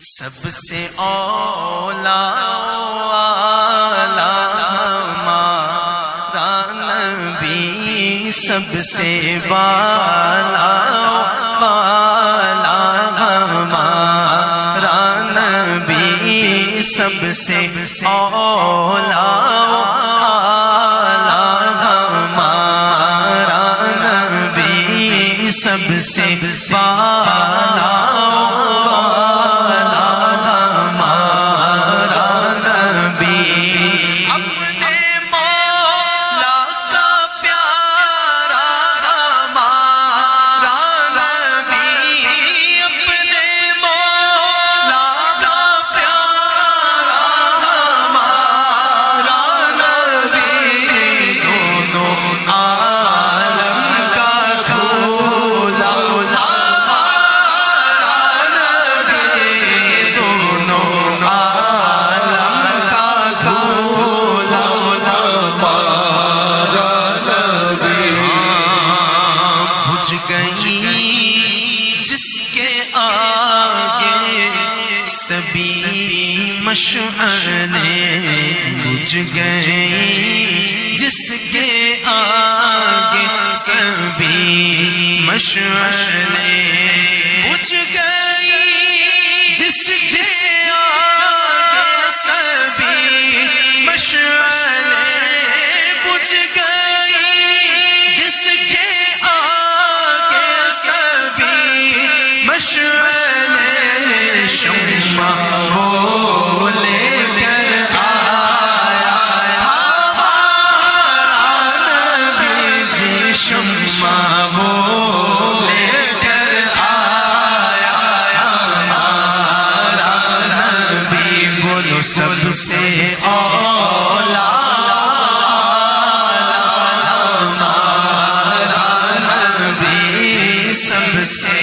سب سے اولا والا ہمارا نبی، سب سے بالا والا ہمارا نبی، سب سے اولا والا ہمارا نبی، سب سے بالا سبھی مشعلیں بجھ گئی، جس کے آگے سبھی مشعلیں بجھ گئی، جس کے آگے سبھی مشعلیں بجھ گئی، جس کے آگے سبھی مشعلیں شمع وہ لے کر آیا ہمارا نبی جی، شمع وہ لے کر آیا ہمارا نبی، بولو سب سے اولا ہمارا نبی، سب سے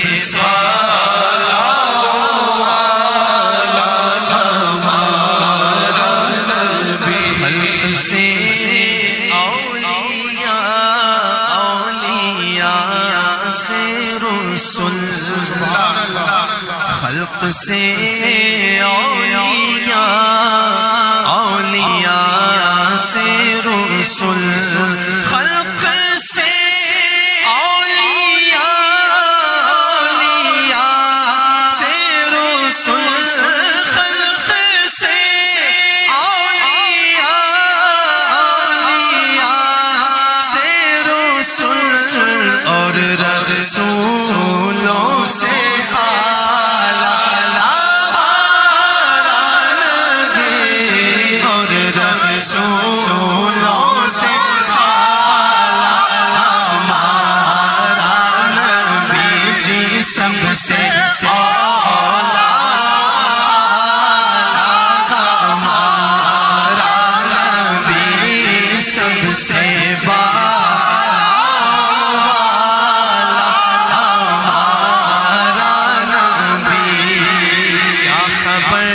خلق سے اولیاء، اولیاء سے رسل، خلق سے اولیاء، اولیاء سے رسل، خلق سے اولیاء، اولیاء سے رسل، اور رسولوں سے سب سے اولا ہمارا نبی، سب سے بالا ہمارا نبی، کیا خبر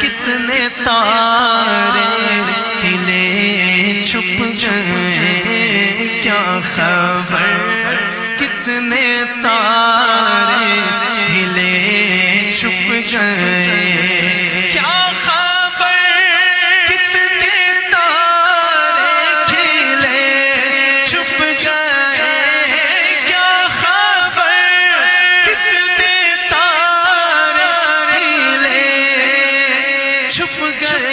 کتنے تارے ہلے چھپ گئے، کیا خبر کتنے تارے ہلے چھپ گئے، کیا خبر کتنے تارے کھلے چھپ گئے، کیا خبر کتنے تارے ہلے چھپ گئے۔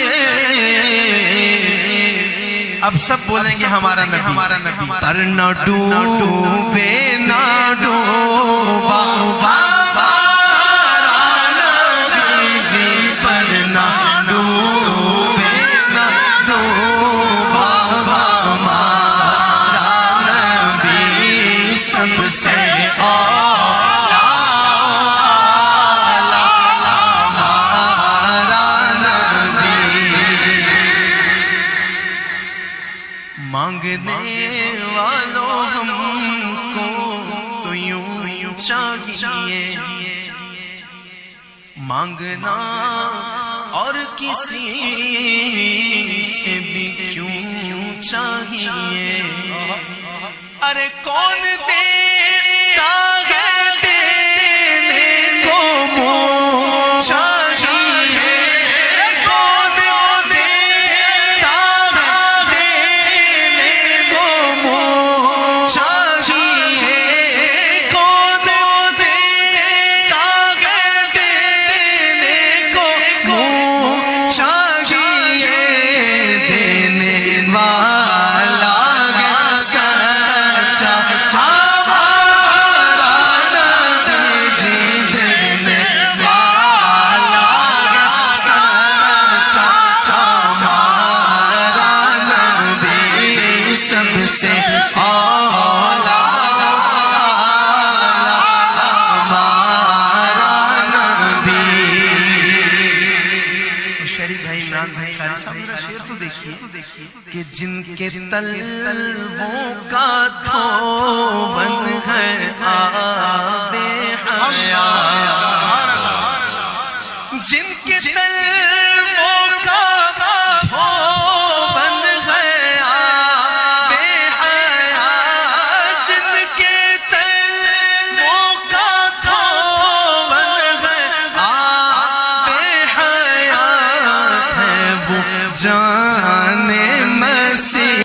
اب سب بولیں گے ہمارا نبی، ہمارا نبی، پر نہ ڈوبے نہ ڈوبا ہمارا نبی جی، پر نہ ڈوبے نہ ڈوبا ہمارا نبی، سب سے اولا ہمارا نبی، مانگنے والوں ہم کو تو یوں چاہیے، مانگنا اور کسی سے بھی کیوں چاہیے، ارے کون دیتا ہے دینے کو منہ بھائی قاری صاحب میرا شعر تو دیکھیے کہ جن کے تلووں کا دھوبن ہے آب حیات، جن کے تلووں کا